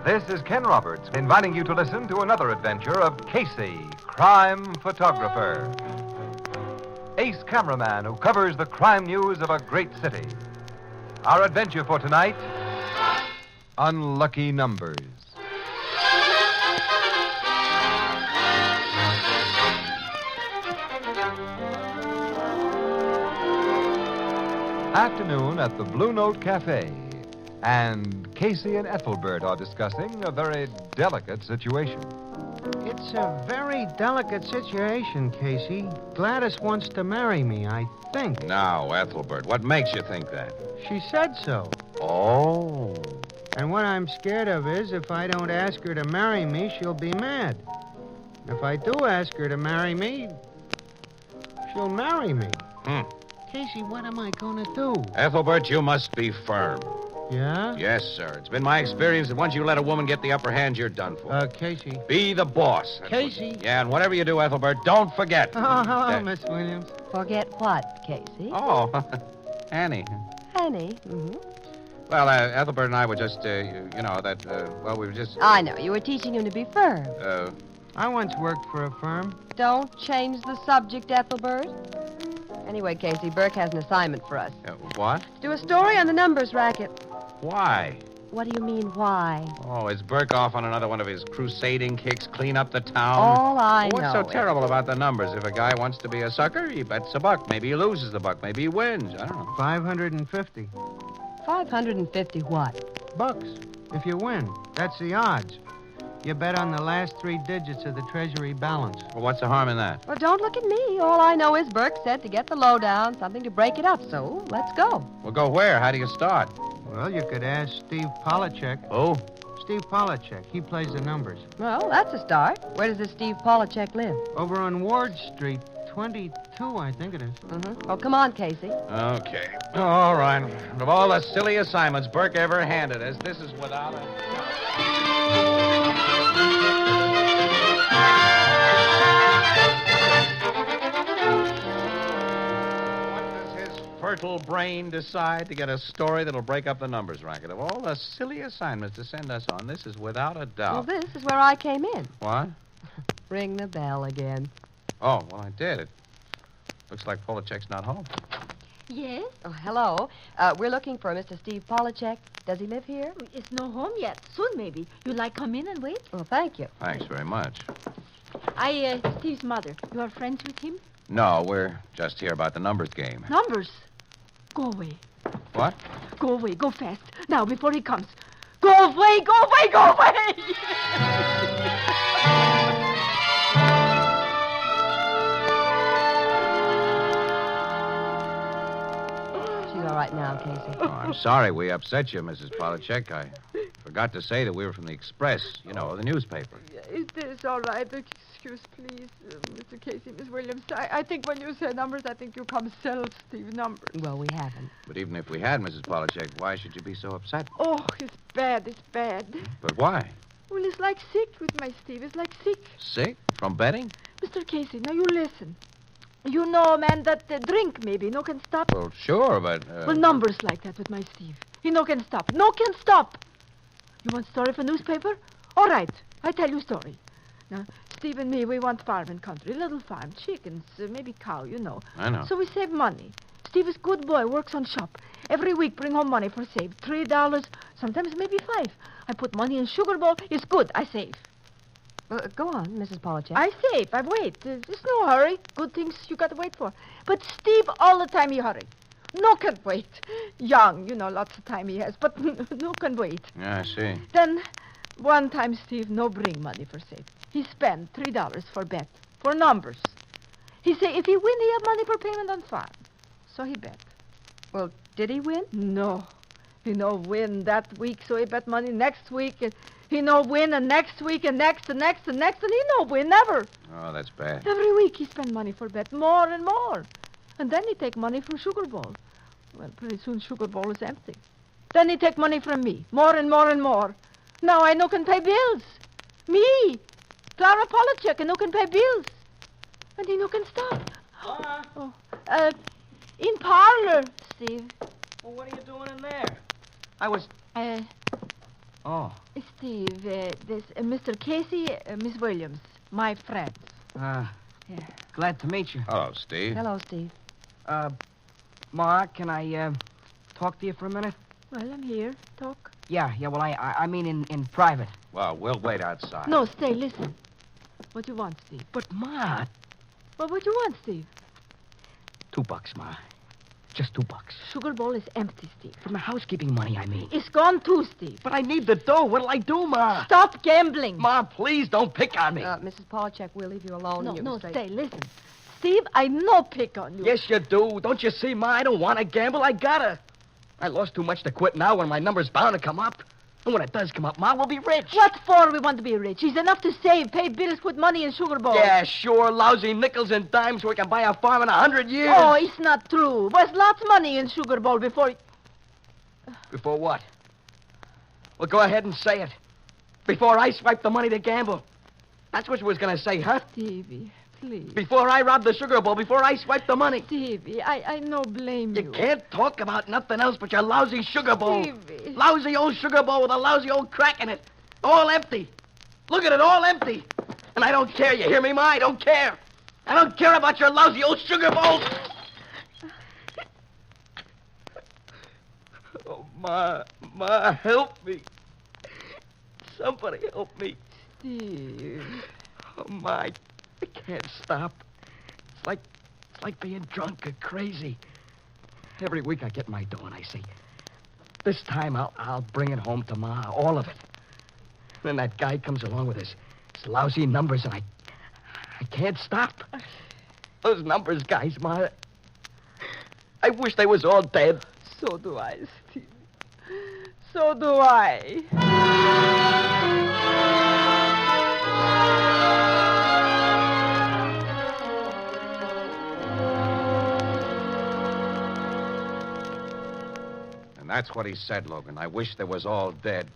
This is Ken Roberts inviting you to listen to another adventure of Casey, crime photographer. Ace cameraman who covers the crime news of a great city. Our adventure for tonight, Unlucky Numbers. Afternoon at the Blue Note Cafe, and Casey and Ethelbert are discussing a very delicate situation. It's a very delicate situation, Casey. Gladys wants to marry me, I think. Now, Ethelbert, what makes you think that? She said so. Oh. And what I'm scared of is if I don't ask her to marry me, she'll be mad. If I do ask her to marry me, she'll marry me. Casey, what am I going to do? Ethelbert, you must be firm. Yeah? Yes, sir. It's been my experience that once you let a woman get the upper hand, you're done for. Casey. Be the boss. Casey. Yeah, and whatever you do, Ethelbert, don't forget. Oh, hello, Miss Williams. Forget what, Casey? Oh, Annie. Annie? Mm-hmm. Well, Ethelbert and I were just, we were just... I know. You were teaching him to be firm. I once worked for a firm. Don't change the subject, Ethelbert. Anyway, Casey, Burke has an assignment for us. What? Do a story on the numbers racket. Why? What do you mean, why? Oh, is Burke off on another one of his crusading kicks, clean up the town? All I know What's so terrible about the numbers? If a guy wants to be a sucker, he bets a buck. Maybe he loses the buck. Maybe he wins. I don't know. 550. 550 what? Bucks. If you win. That's the odds. You bet on the last 3 digits of the Treasury balance. Well, what's the harm in that? Well, don't look at me. All I know is Burke said to get the lowdown, something to break it up. So, let's go. Well, go where? How do you start? Well, you could ask Steve Polachek. Who? Steve Polachek. He plays the numbers. Well, that's a start. Where does this Steve Polachek live? Over on Ward Street, 22, I think it is. Mm-hmm. Oh, come on, Casey. Okay. All right. Of all the silly assignments Burke ever handed us, this is without a... Fertile brain decide to get a story that'll break up the numbers racket. Of all the silly assignments to send us on, this is without a doubt. Well, this is where I came in. What? Ring the bell again. Oh, well, I did. It looks like Polachek's not home. Yes? Oh, hello. We're looking for Mr. Steve Polachek. Does he live here? It's no home yet. Soon, maybe. You like come in and wait? Well, thank you. Thanks very much. Steve's mother. You are friends with him? No, we're just here about the numbers game. Numbers? Go away. What? Go away. Go fast. Now, before he comes. Go away. Go away. Go away. She's all right now, Casey. Oh, I'm sorry we upset you, Mrs. Polachek. I forgot to say that we were from the Express, you know, the newspaper. Is this all right? Excuse, please, Mr. Casey, Miss Williams. I think when you say numbers, I think you come sell Steve numbers. Well, we haven't. But even if we had, Mrs. Polachek, why should you be so upset? Oh, it's bad. It's bad. But why? Well, it's like sick with my Steve. It's like sick. Sick? From betting? Mr. Casey, now you listen. You know a man that drink, maybe. No can stop. Well, sure, but... Well, numbers like that with my Steve. He no can stop. No can stop. You want story for newspaper? All right. I tell you story. Now, Steve and me, we want farm and country. Little farm. Chickens, maybe cow, you know. I know. So we save money. Steve is good boy, works on shop. Every week bring home money for save. $3, sometimes maybe 5. I put money in sugar bowl. It's good. I save. Go on, Mrs. Polachek. I save. I wait. There's no hurry. Good things you got to wait for. But Steve, all the time he hurry. No can wait. Young, you know, lots of time he has, but no can wait. Yeah, I see. Then, one time Steve no bring money for save. He spend $3 for bet, for numbers. He say if he win, he have money for payment on farm. So he bet. Well, did he win? No. He no win that week, so he bet money next week, and he no win, and next week, and next, and next, and next, and he no win, never. Oh, that's bad. Every week he spend money for bet, more and more. And then he take money from Sugar Bowl. Well, pretty soon Sugar Bowl is empty. Then he take money from me, more and more and more. Now I no can pay bills. Me, Clara Polachek, and no can pay bills. And he no can stop. Oh, in parlor, Steve. Well, what are you doing in there? I was... Oh. Steve, this Mr. Casey, Miss Williams, my friends. Yeah. Glad to meet you. Hello, Steve. Hello, Steve. Ma, can I, talk to you for a minute? Well, I'm here. Talk. Yeah, well, I mean in private. Well, we'll wait outside. No, stay, listen. What you want, Steve? But, Ma, Well, what you want, Steve? $2, Ma. Just $2. Sugar bowl is empty, Steve. From the housekeeping money, I mean. It's gone too, Steve. But I need the dough. What'll I do, Ma? Stop gambling. Ma, please don't pick on me. Mrs. Polachek, we'll leave you alone. No, and you no, can straight- stay, listen. Steve, I no pick on you. Yes, you do. Don't you see, Ma? I don't want to gamble. I gotta. I lost too much to quit now when my number's bound to come up. And when it does come up, Ma, we'll be rich. What for we want to be rich? It's enough to save, pay bills, put money in sugar bowl. Yeah, sure. Lousy nickels and dimes so we can buy a farm in 100 years. Oh, it's not true. There's lots of money in sugar bowl before... Before what? Well, go ahead and say it. Before I swipe the money to gamble. That's what you was going to say, huh? Stevie, please. Before I rob the sugar bowl, before I swipe the money. Stevie, I no blame you. You can't talk about nothing else but your lousy sugar bowl. Stevie. Lousy old sugar bowl with a lousy old crack in it. All empty. Look at it, all empty. And I don't care, you hear me, Ma? I don't care. I don't care about your lousy old sugar bowl. Oh, Ma, help me. Somebody help me. Steve. Oh, Ma, I can't stop. It's like being drunk or crazy. Every week I get my dough and I say, this time I'll bring it home to Ma, all of it. Then that guy comes along with his lousy numbers and I can't stop. Those numbers guys, Ma, I wish they was all dead. So do I, Steve. So do I. And that's what he said, Logan. I wish they was all dead.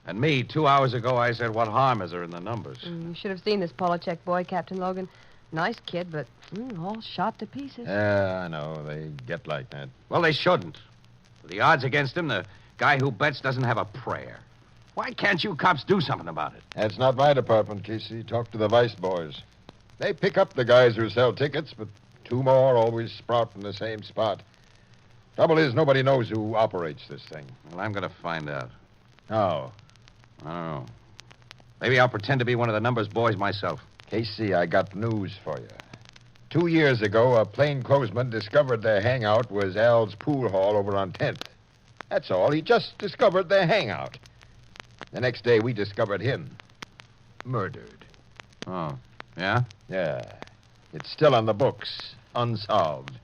And me, 2 hours ago, I said, what harm is there in the numbers? You should have seen this Polachek boy, Captain Logan. Nice kid, but all shot to pieces. Yeah, I know. They get like that. Well, they shouldn't. With the odds against him, the guy who bets doesn't have a prayer. Why can't you cops do something about it? That's not my department, Casey. Talk to the vice boys. They pick up the guys who sell tickets, but two more always sprout from the same spot. Trouble is, nobody knows who operates this thing. Well, I'm going to find out. How? I don't know. Maybe I'll pretend to be one of the numbers boys myself. Casey, I got news for you. 2 years ago, a plainclothesman discovered their hangout was Al's pool hall over on 10th. That's all. He just discovered their hangout. The next day, we discovered him. Murdered. Oh, yeah? Yeah. It's still on the books. Unsolved.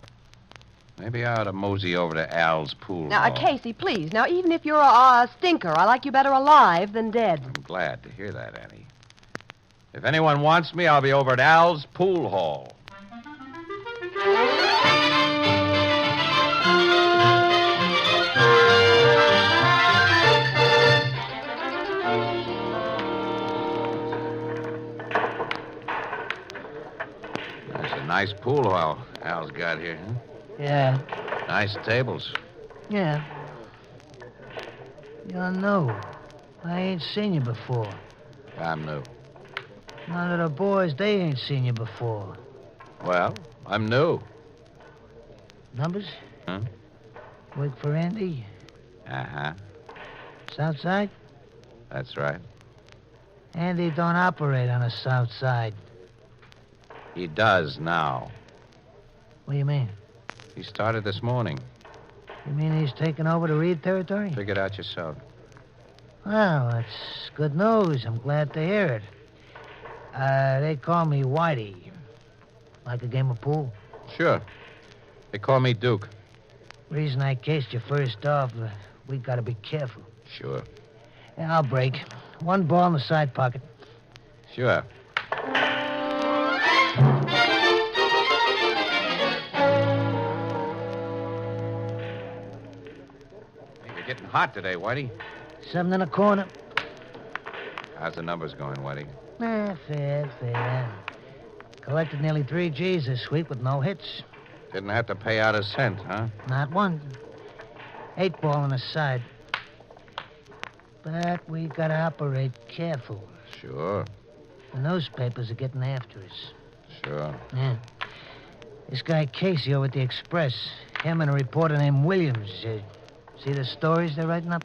Maybe I ought to mosey over to Al's pool Now, hall. Casey, please. Now, even if you're a stinker, I like you better alive than dead. I'm glad to hear that, Annie. If anyone wants me, I'll be over at Al's pool hall. That's a nice pool hall Al's got here, huh? Yeah, Nice tables. yeah. You're new. I ain't seen you before. I'm new. None of the boys, they ain't seen you before. Well, I'm new. Numbers? Huh? Work for Andy? Uh-huh. South Side? That's right. Andy don't operate on the South Side. He does now. What do you mean? He started this morning. You mean he's taking over the Reed territory? Figure it out yourself. Well, that's good news. I'm glad to hear it. They call me Whitey. Like a game of pool. Sure. They call me Duke. Reason I cased you first off, we gotta be careful. Sure. Yeah, I'll break. One ball in the side pocket. Sure. You're getting hot today, Whitey. 7 in a corner. How's the numbers going, Whitey? Fair. Collected nearly 3 G's this week with no hits. Didn't have to pay out a cent, huh? Not one. 8 ball on the side. But we gotta operate careful. Sure. The newspapers are getting after us. Sure. Yeah. This guy Casey over at the Express, him and a reporter named Williams. See the stories they're writing up?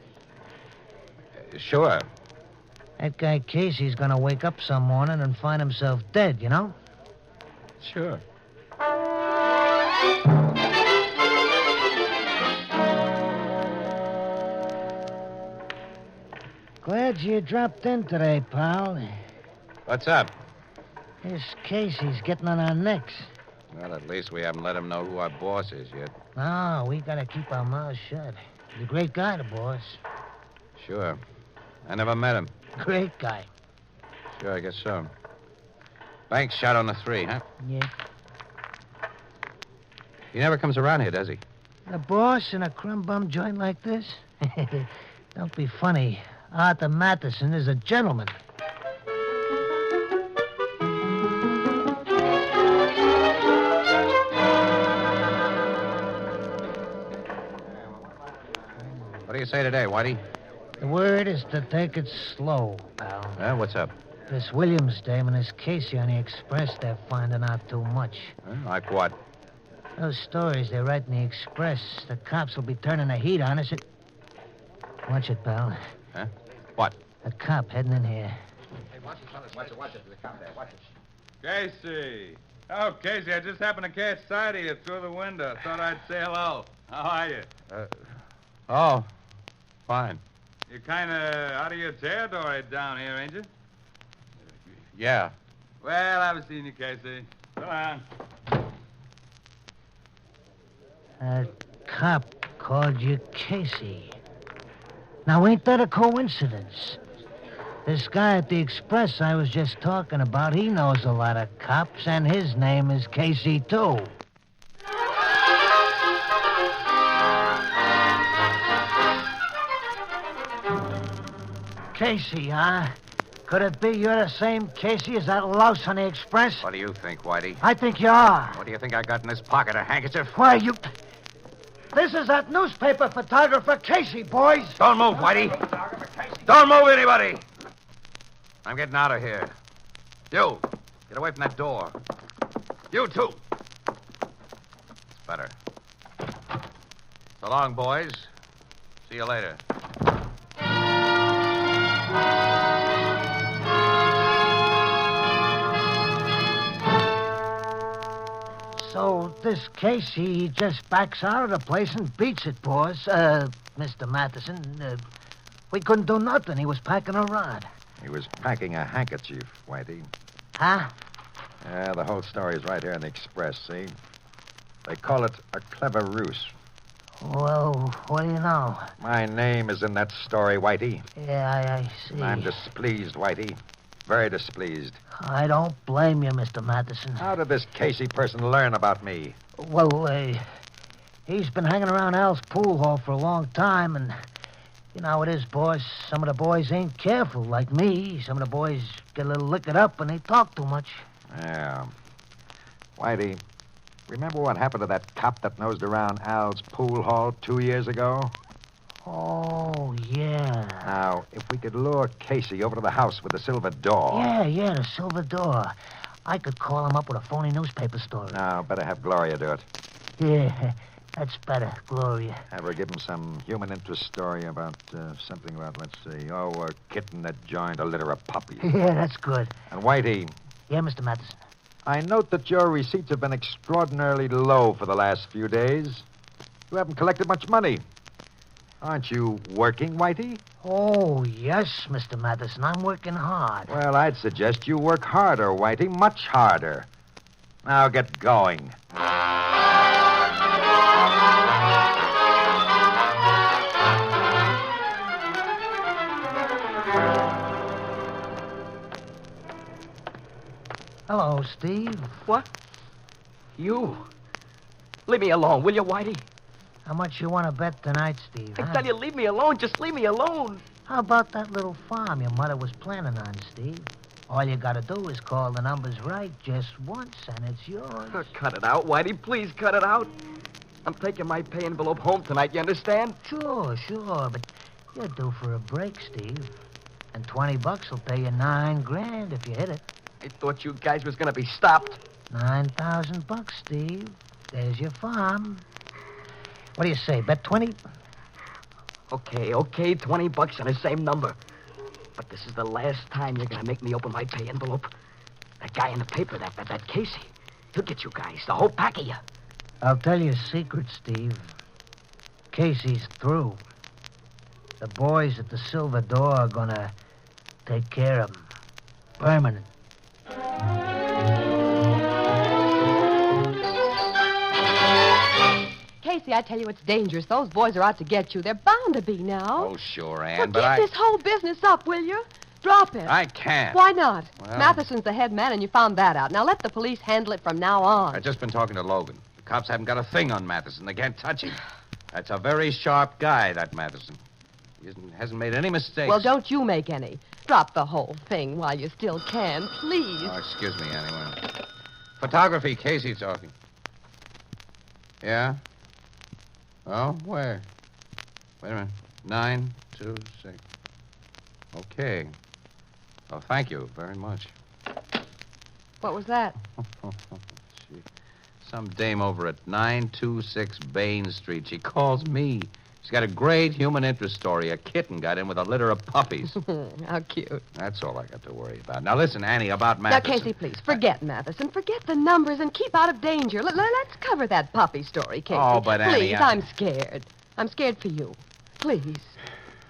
Sure. That guy Casey's gonna wake up some morning and find himself dead, you know? Sure. Glad you dropped in today, pal. What's up? This Casey's getting on our necks. Well, at least we haven't let him know who our boss is yet. No, we gotta keep our mouths shut. He's a great guy, the boss. Sure. I never met him. Great guy. Sure, I guess so. Bank's shot on the 3, huh? Yeah. He never comes around here, does he? The boss in a crumb bum joint like this? Don't be funny. Arthur Matheson is a gentleman. What do you say today, Whitey? The word is to take it slow, pal. What's up? This Williams dame and this Casey on the Express, they're finding out too much. Like what? Those stories they write in the Express, the cops will be turning the heat on us. Watch it, pal. Huh? What? A cop heading in here. Hey, watch it, fellas. Watch it. There's a cop there. Watch it. Casey. Oh, Casey, I just happened to catch sight of you through the window. Thought I'd say hello. How are you? Oh, fine. You're kind of out of your territory down here, ain't you? Yeah. Well, I haven't seen you, Casey. Go on. A cop called you Casey. Now, ain't that a coincidence? This guy at the Express I was just talking about, he knows a lot of cops, and his name is Casey, too. Casey, huh? Could it be you're the same Casey as that louse on the Express? What do you think, Whitey? I think you are. What do you think I got in this pocket? A handkerchief? Why, you... This is that newspaper photographer Casey, boys. Don't move, Whitey. Don't move, anybody. I'm getting out of here. You, get away from that door. You, too. It's better. So long, boys. See you later. So this Casey, he just backs out of the place and beats it, boss. Mr. Matheson, we couldn't do nothing. He was packing a rod. He was packing a handkerchief, Whitey. Huh? Yeah, the whole story is right here in the Express, see? They call it a clever ruse. Well, what do you know? My name is in that story, Whitey. Yeah, I see. I'm displeased, Whitey. Very displeased. I don't blame you, Mr. Matheson. How did this Casey person learn about me? Well, he's been hanging around Al's pool hall for a long time, and you know how it is, boss. Some of the boys ain't careful, like me. Some of the boys get a little liquored up and they talk too much. Yeah. Whitey, remember what happened to that cop that nosed around Al's pool hall 2 years ago? Oh, yeah. Now, if we could lure Casey over to the house with the silver door... Yeah, the silver door. I could call him up with a phony newspaper story. Now, better have Gloria do it. Yeah, that's better, Gloria. Have her give him some human interest story about something about, let's see, a kitten that joined a litter of puppies. Yeah, that's good. And Whitey, Yeah, Mr. Matheson. I note that your receipts have been extraordinarily low for the last few days. You haven't collected much money. Aren't you working, Whitey? Oh, yes, Mr. Matheson. I'm working hard. Well, I'd suggest you work harder, Whitey, much harder. Now get going. Hello, Steve. What? You? Leave me alone, will you, Whitey? How much you want to bet tonight, Steve? I huh? tell you, leave me alone. Just leave me alone. How about that little farm your mother was planning on, Steve? All you gotta do is call the numbers right just once, and it's yours. Cut it out, Whitey. Please cut it out. I'm taking my pay envelope home tonight, you understand? Sure, but You're due for a break, Steve. And $20 will pay you $9,000 if you hit it. I thought you guys was going to be stopped. $9,000, Steve. There's your farm. What do you say, bet 20? Okay, $20 on the same number. But this is the last time you're going to make me open my pay envelope. That guy in the paper, that Casey, he'll get you guys, the whole pack of you. I'll tell you a secret, Steve. Casey's through. The boys at the Silver Door are gonna take care of him. Permanent. Casey, I tell you, it's dangerous. Those boys are out to get you. They're bound to be now. Oh, sure, Ann, Well, but give this whole business up, will you? Drop it. I can't. Why not? Well- Matheson's the head man, and you found that out. Now let the police handle it from now on. I've just been talking to Logan. The cops haven't got a thing on Matheson. They can't touch him. That's a very sharp guy, that Matheson. He hasn't made any mistakes. Well, don't you make any. Drop the whole thing while you still can, please. Oh, excuse me, anyway. Photography, Casey talking. Yeah? Oh, where? Wait a minute. 926. Okay. Oh, thank you very much. What was that? Gee. Some dame over at 926 Bain Street. She calls me. She's got a great human interest story. A kitten got in with a litter of puppies. How cute. That's all I got to worry about. Now, listen, Annie, about Now, Matheson. Casey, please, forget Matheson. Forget the numbers and keep out of danger. Let's cover that puppy story, Casey. Oh, but, Annie, Please, I'm scared. I'm scared for you. Please.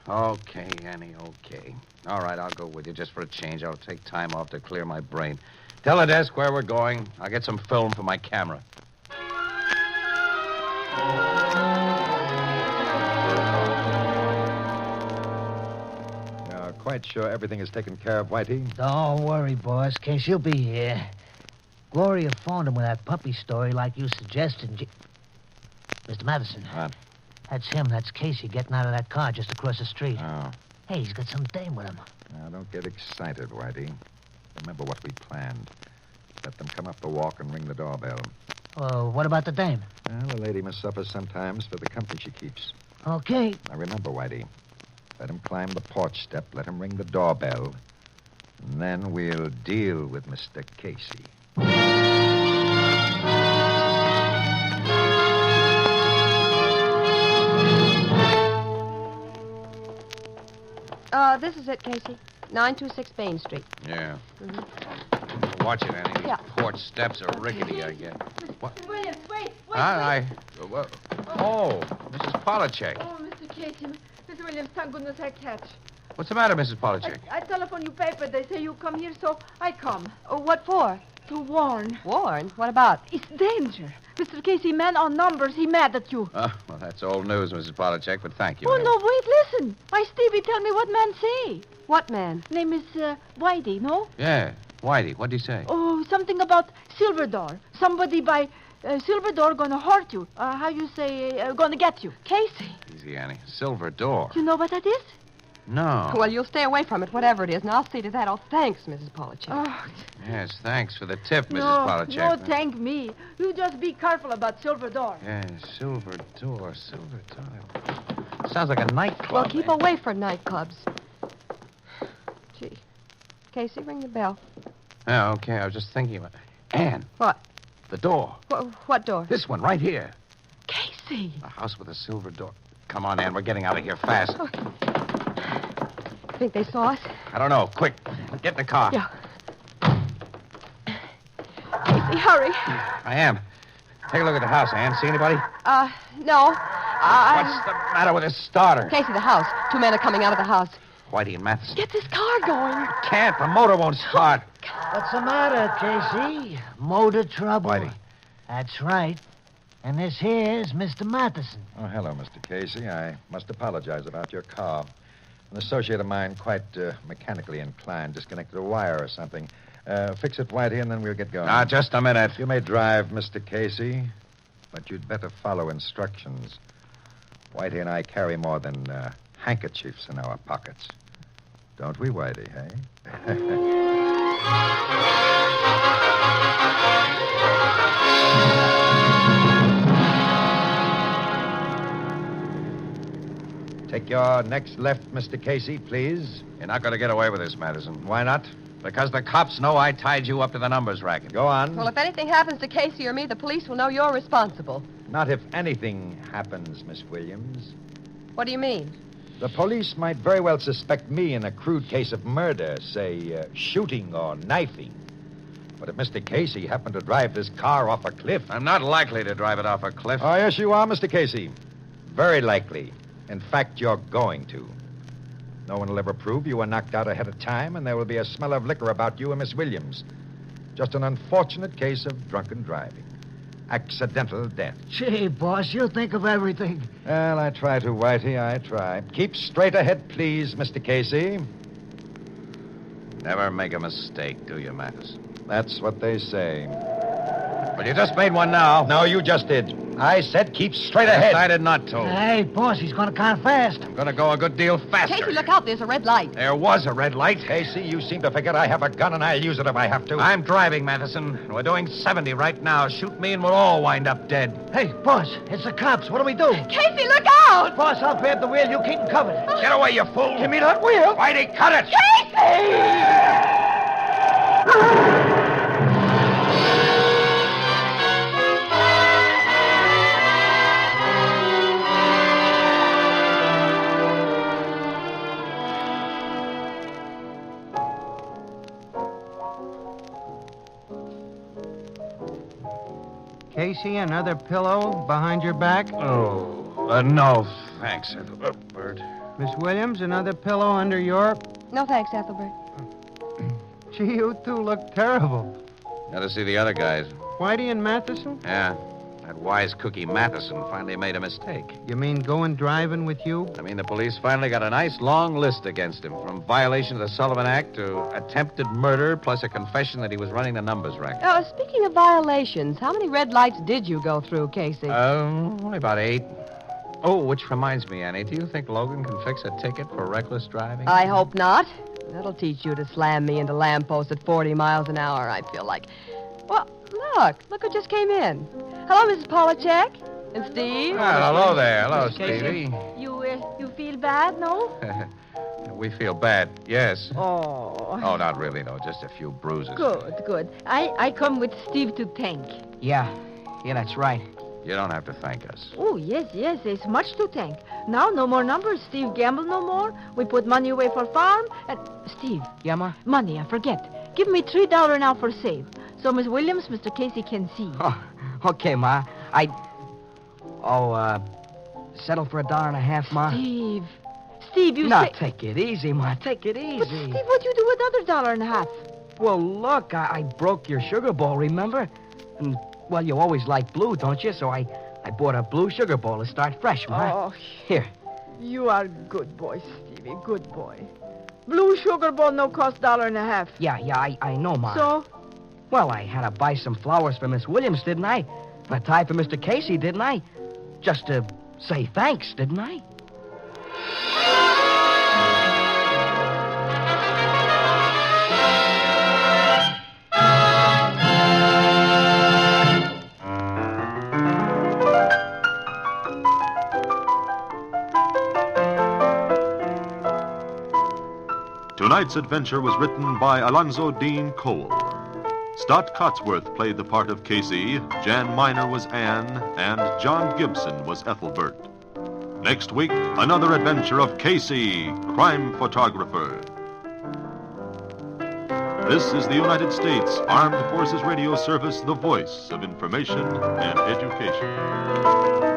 Okay, Annie, okay. All right, I'll go with you just for a change. I'll take time off to clear my brain. Tell the desk where we're going. I'll get some film for my camera. Quite sure everything is taken care of, Whitey? Don't worry, boss. Casey will be here. Gloria phoned him with that puppy story like you suggested. Mr. Matheson. What? That's him. That's Casey getting out of that car just across the street. Oh. Hey, he's got some dame with him. Now, don't get excited, Whitey. Remember what we planned. Let them come up the walk and ring the doorbell. Oh, what about the dame? Well, a lady must suffer sometimes for the company she keeps. Okay. Now, remember, Whitey, let him climb the porch step, let him ring the doorbell, and then we'll deal with Mr. Casey. This is it, Casey. 926 Bain Street. Yeah. Watch it, Annie. These Yeah. porch steps are rickety, I guess. What? Williams, wait. Oh, Mrs. Polachek. Oh, Mr. Casey. Mr. Williams, thank goodness I catch. What's the matter, Mrs. Polachek? I telephone you paper. They say you come here, so I come. Oh, what for? To warn. Warn? What about? It's danger. Mr. Casey, man on numbers, he mad at you. Well, that's old news, Mrs. Polachek, but thank you. Oh, anyway. no, wait, listen. My Stevie tell me what man say. What man? Name is Whitey, no? Yeah. Whitey, what'd he say? Oh, something about Silver Door. Somebody by Silver Door gonna hurt you. How you say, gonna get you. Casey. Easy, Annie. Silver door. You know what that is? No. Well, you'll stay away from it, whatever it is, and I'll see to that. Oh, thanks, Mrs. Polachek. Oh, Yes, thanks for the tip, Mrs. no, Polachek. no, thank me. You just be careful about Silver Door. Yes, silver door. Sounds like a nightclub. Well, keep eh? away from nightclubs. Gee. Casey, ring the bell. Yeah, okay. I was just thinking about Ann, What? the door. What door? This one right here. Casey. A house with a silver door. Come on, Ann. We're getting out of here fast. Think they saw us? I don't know. Quick. Get in the car. Yeah. Casey, hurry. I am. Take a look at the house, Ann. See anybody? No. What's the matter with this starter? Casey, the house. 2 men are coming out of the house. Whitey and Matheson. Get this car going. Can't. The motor won't start. What's the matter, Casey? Motor trouble. Whitey. That's right. And this here's Mr. Matheson. Oh, hello, Mr. Casey. I must apologize about your car. An associate of mine, quite mechanically inclined, disconnected a wire or something. Fix it, Whitey, and then we'll get going. Now, just a minute. You may drive, Mr. Casey, but you'd better follow instructions. Whitey and I carry more than handkerchiefs in our pockets. Don't we, Whitey, hey? Take Take your next left, Mr. Casey, please. You're not going to get away with this, Madison. Why not? Because the cops know I tied you up to the numbers racket. Go on. Well, if anything happens to Casey or me, the police will know you're responsible. Not if anything happens, Miss Williams. What do you mean? The police might very well suspect me in a crude case of murder, say, shooting or knifing. But if Mr. Casey happened to drive this car off a cliff... I'm not likely to drive it off a cliff. Oh, yes, you are, Mr. Casey. Very likely. In fact, you're going to. No one will ever prove you were knocked out ahead of time, and there will be a smell of liquor about you and Miss Williams. Just an unfortunate case of drunken driving. Accidental death. Gee, boss, you think of everything. Well, I try to, Whitey, I try. Keep straight ahead, please, Mr. Casey. Never make a mistake, do you, Madison? That's what they say. Well, you just made one now. No, you just did. I said keep straight ahead. Decided not to. Hey, boss, he's going to kind of fast. I'm going to go a good deal faster. Casey, look out. There's a red light. There was a red light. Casey, you seem to forget I have a gun and I'll use it if I have to. I'm driving, Madison. We're doing 70 right now. Shoot me and we'll all wind up dead. Hey, boss, it's the cops. What do we do? Casey, look out! Boss, I'll grab the wheel. You keep him covered. Get away, you fool. Give me that wheel. Whitey, cut it. Casey! Casey, another pillow behind your back? Oh, no. Thanks, Ethelbert. Miss Williams, another pillow under your... No thanks, Ethelbert. Gee, you two look terrible. Got to see the other guys. Whitey and Matheson? Yeah. That wise cookie Matheson finally made a mistake. You mean going driving with you? I mean, the police finally got a nice long list against him, from violation of the Sullivan Act to attempted murder, plus a confession that he was running the numbers racket. Oh, speaking of violations, how many red lights did you go through, Casey? Only about 8. Oh, which reminds me, Annie, do you think Logan can fix a ticket for reckless driving? I hope not. That'll teach you to slam me into lampposts at 40 miles an hour, I feel like. Well, look who just came in. Hello, Mrs. Polachek. And Steve. Well, hello there. Hello, Casey. Stevie. You feel bad, no? We feel bad, yes. Oh. Oh, not really, though. Just a few bruises. Good. I come with Steve to thank. Yeah, that's right. You don't have to thank us. Oh, yes, there's much to thank. Now, no more numbers. Steve gamble no more. We put money away for farm. And, Steve. Yeah, Ma? Money, I forget. Give me $3 now for save. So, Miss Williams, Mr. Casey can see. Oh, okay, Ma. Settle for $1.50, Ma? Steve, you Now, say... take it easy, Ma. Take it easy. But, Steve, what'd you do with another $1.50? Well, look, I broke your sugar bowl, remember? And, well, you always like blue, don't you? So I bought a blue sugar bowl to start fresh, Ma. Oh, Here. you are good boy, Stevie, good boy. Blue sugar bowl no cost $1.50. Yeah, I know, Ma. So? Well, I had to buy some flowers for Miss Williams, didn't I? And a tie for Mr. Casey, didn't I? Just to say thanks, didn't I? Tonight's adventure was written by Alonzo Dean Cole. Stott Cotsworth played the part of Casey, Jan Miner was Anne, and John Gibson was Ethelbert. Next week, another adventure of Casey, crime photographer. This is the United States Armed Forces Radio Service, the voice of information and education.